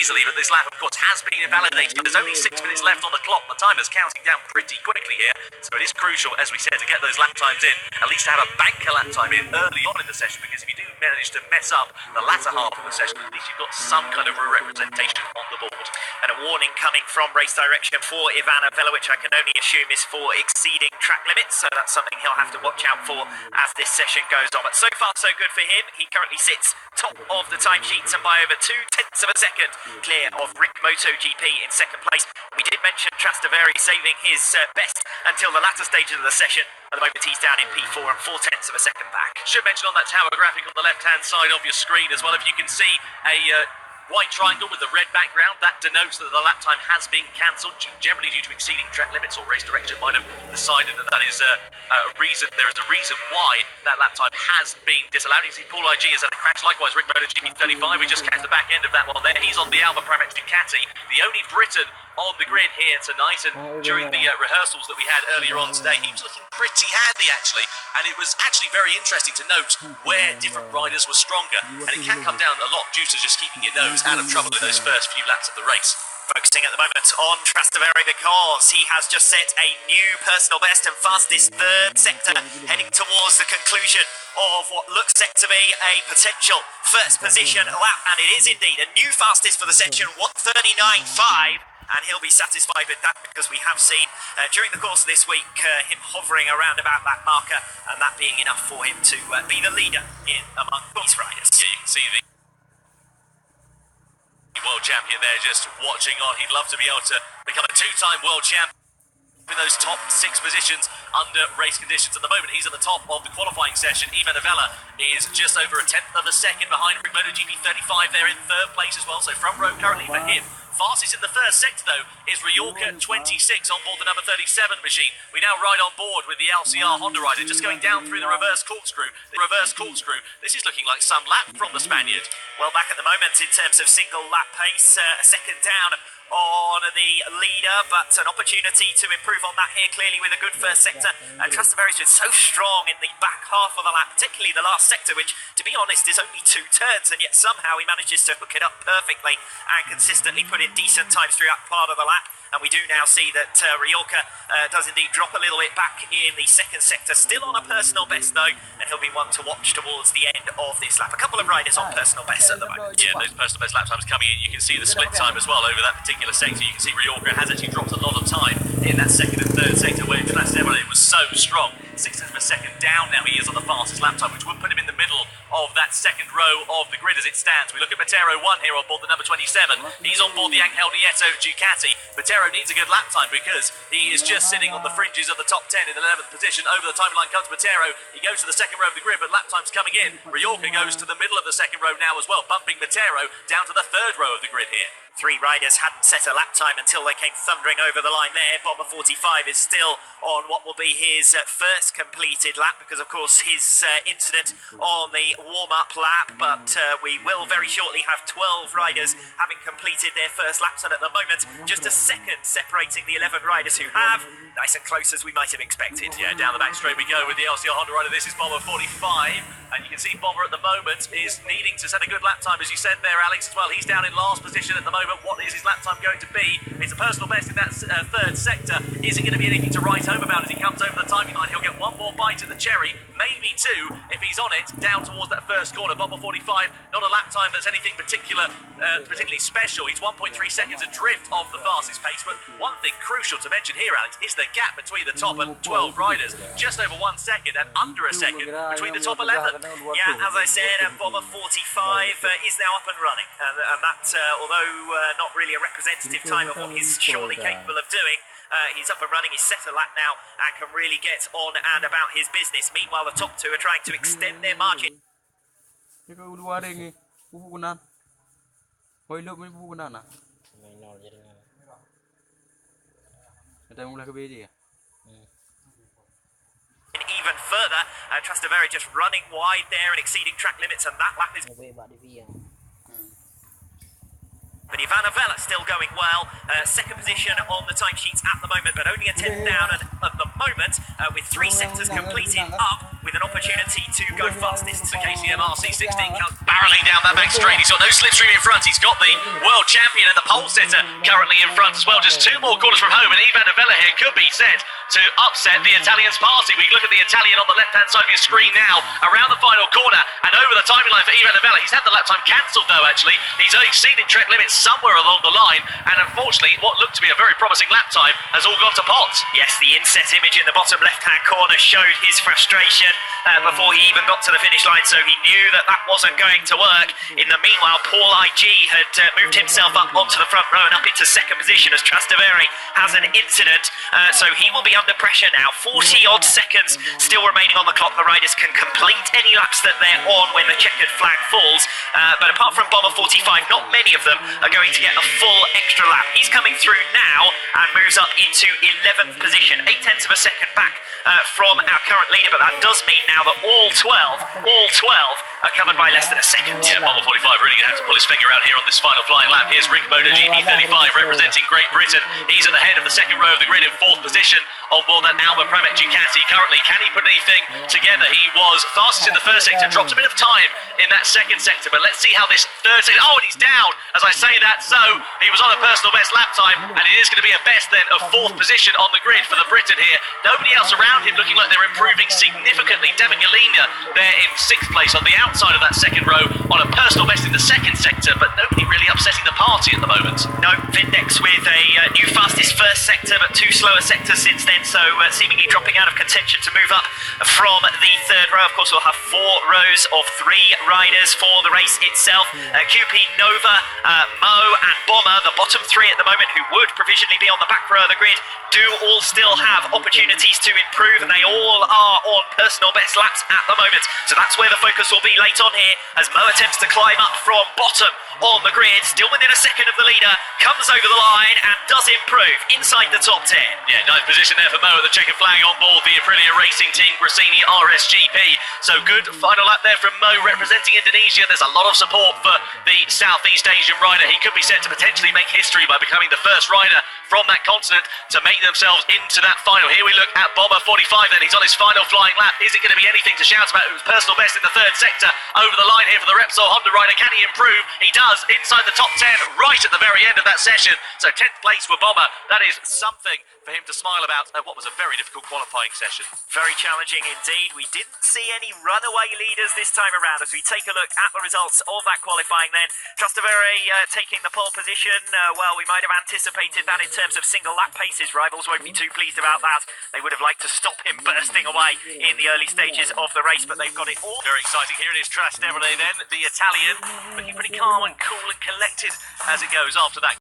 easily, but this lap, of course, has been invalidated. There's only 6 minutes left on the clock. The timer's counting down pretty quickly here, so it is crucial, as we said, to get those lap times in, at least to have a banker lap time in early on in the session, because if you do manage to mess up the latter half of the session, at least you've got some kind of representation on the board. And a warning coming from race direction for Ivana Vela, which I can only assume is for exceeding track limits, so that's something he'll have to watch out for as this session goes on. But so far, so good for him. He currently sits top of the timesheets and by over 0.2 of a second clear of Rick MotoGP in second place. We did mention Trastevere saving his best until the latter stages of the session. At the moment, he's down in P4 and 0.4 of a second back. Should mention on that tower graphic on the left-hand side of your screen as well, if you can see a white triangle with the red background, that denotes that the lap time has been cancelled, generally due to exceeding track limits, or race direction might have decided that that is a reason. There is a reason why that lap time has been disallowed. You see Paul IG has had a crash, likewise Rick MotoGP 35. We just catch the back end of that one there. He's on the Alba Primex Ducati, the only Briton on the grid here tonight, and during the rehearsals that we had earlier on today, he was looking pretty handy actually, and it was actually very interesting to note where different riders were stronger, and it can come down a lot due to just keeping your nose out of trouble in those first few laps of the race. Focusing at the moment on Trastevere because he has just set a new personal best and fastest third sector, heading towards the conclusion of what looks set to be a potential first position lap, and it is indeed a new fastest for the section, 1:39.5. And he'll be satisfied with that, because we have seen during the course of this week him hovering around about that marker, and that being enough for him to be the leader in among these riders. Yeah, you can see the world champion there just watching on. He'd love to be able to become a 2-time world champion in those top 6 positions under race conditions. At the moment, he's at the top of the qualifying session. Ivana Vela is just over 1/10 of a second behind Rick MotoGP 35 there in 3rd place as well, so front row currently for him. Fastest in the first sector, though, is Ryorka 26 on board the number 37 machine. We now ride on board with the LCR Honda rider, just going down through the reverse corkscrew. This is looking like some lap from the Spaniard. Well, back at the moment in terms of single lap pace, a second down on the leader, but an opportunity to improve on that here clearly with a good first sector. And Trastevere's been so strong in the back half of the lap, particularly the last sector, which, to be honest, is only 2 turns, and yet somehow he manages to hook it up perfectly and consistently put in decent times throughout part of the lap. And we do now see that Ryorka does indeed drop a little bit back in the second sector, still on a personal best though, and he'll be one to watch towards the end of this lap. A couple of riders on personal best at the moment. Yeah, those personal best lap times coming in. You can see the split time as well over that particular sector. You can see Ryorka has actually dropped a lot of time in that second and third sector, where Trastevere was so strong. 0.6 of a second down now. He is on the fastest lap time, which would put him in the middle of that second row of the grid as it stands. We look at Matero 1 here on board the number 27. He's on board the Angel Nieto Ducati. Matero needs a good lap time because he is just sitting on the fringes of the top 10 in 11th position. Over the timeline comes Matero. He goes to the second row of the grid, but lap time's coming in. Ryorka goes to the middle of the second row now as well, bumping Matero down to the third row of the grid here. 3 riders hadn't set a lap time until they came thundering over the line there. Bomber 45 is still on what will be his first completed lap, because of course his incident on the warm-up lap, but we will very shortly have 12 riders having completed their first laps, and at the moment just a second separating the 11 riders who have. Nice and close as we might have expected. Yeah, down the back straight we go with the LCR Honda rider. This is Bomber 45, and you can see Bomber at the moment is needing to set a good lap time, as you said there, Alex, as well. He's down in last position at the moment. What is his lap time going to be? It's a personal best in that third sector. Is it going to be anything to write home about as he comes over the timing line? He'll get one more bite at the cherry, maybe 2 if he's on it, down towards that first corner. Bomber 45, not a lap time that's anything particularly special. He's 1.3 seconds adrift of the fastest pace, but one thing crucial to mention here, Alex, is the gap between the top and 12 riders. Just over 1 second and under a second between the top 11. Yeah, as I said, Bomber 45 is now up and running, and that, although not really a representative time of what he's surely capable of doing, he's up and running. He's set a lap now and can really get on and about his business. Meanwhile, the top 2 are trying to extend their margin. Even further, Trastevere just running wide there and exceeding track limits, and that lap is... But Ivana Vela still going well, second position on the timesheets at the moment, but only a 10th down, and at the moment, with 3 sectors completed up, with an opportunity to go fastest. The KTM RC16 comes barreling down that back straight. He's got no slipstream in front. He's got the world champion and the pole setter currently in front as well. Just 2 more corners from home, and Ivan Novella here could be set to upset the Italian's party. We look at the Italian on the left-hand side of your screen now, around the final corner and over the timing line for Ivan Novella. He's had the lap time cancelled though, actually. He's exceeded track limits somewhere along the line, and unfortunately what looked to be a very promising lap time has all gone to pot. Yes, the inset image in the bottom left-hand corner showed his frustration before he even got to the finish line, so he knew that that wasn't going to work. In the meanwhile, Paul IG had moved himself up onto the front row and up into second position as Trastevere has an incident, so he will be under pressure now. 40-odd seconds still remaining on the clock. The riders can complete any laps that they're on when the checkered flag falls, but apart from Bomber 45, not many of them are going to get a full extra lap. He's coming through now and moves up into 11th position, 0.8 of a second back from our current leader, but that does mean now that all 12 are covered by less than a second. Yeah, Bomber 45 really going to have to pull his finger out here on this final flying lap. Here's Rick Boda, GP35, representing Great Britain. He's at the head of the second row of the grid in 4th position on board that Alba Pramet Ducati. Currently, can he put anything together? He was fastest in the first sector, dropped a bit of time in that second sector, but let's see how this third sector... Oh, and he's down as I say that, so he was on a personal best lap time, and it is going to be a best then of 4th position on the grid for the Briton here. Nobody else around him looking like they're improving significantly. Devin Galina there in 6th place on the outside of that second row on a personal best in the second sector, but nobody really upsetting the party at the moment. No, Vindex with a new fastest first sector, but 2 slower sectors since then, so seemingly dropping out of contention to move up from the third row. Of course, we'll have 4 rows of 3 riders for the race itself. QP, Nova, Mo and Bomber, the bottom 3 at the moment, who would provisionally be on the back row of the grid, do all still have opportunities to improve, and they all are on personal best laps at the moment. So that's where the focus will be late on here, as Mo attempts to climb up from bottom on the grid, still within a second of the leader, comes over the line and does improve inside the top 10. Yeah, 9th position there for Mo at the checkered flag on board the Aprilia Racing Team Grassini RSGP. So good final lap there from Mo representing Indonesia. There's a lot of support for the Southeast Asian rider. He could be set to potentially make history by becoming the first rider from that continent to make themselves into that final. Here we look at Bomber 45 then. He's on his final flying lap. Is it going to be anything to shout about? It was personal best in the third sector. Over the line here for the Repsol Honda rider. Can he improve? He does, inside the top 10 right at the very end of that session. So 10th place for Bomber. That is something for him to smile about at what was a very difficult qualifying session. Very challenging indeed. We didn't see any runaway leaders this time around as we take a look at the results of that qualifying then. Trastevere taking the pole position. Well, we might have anticipated that in terms of single lap paces. Rivals won't be too pleased about that. They would have liked to stop him bursting away in the early stages of the race, but they've got it all. Very exciting. Here it is, Trastevere then, the Italian, looking pretty calm and cool and collected as it goes after that.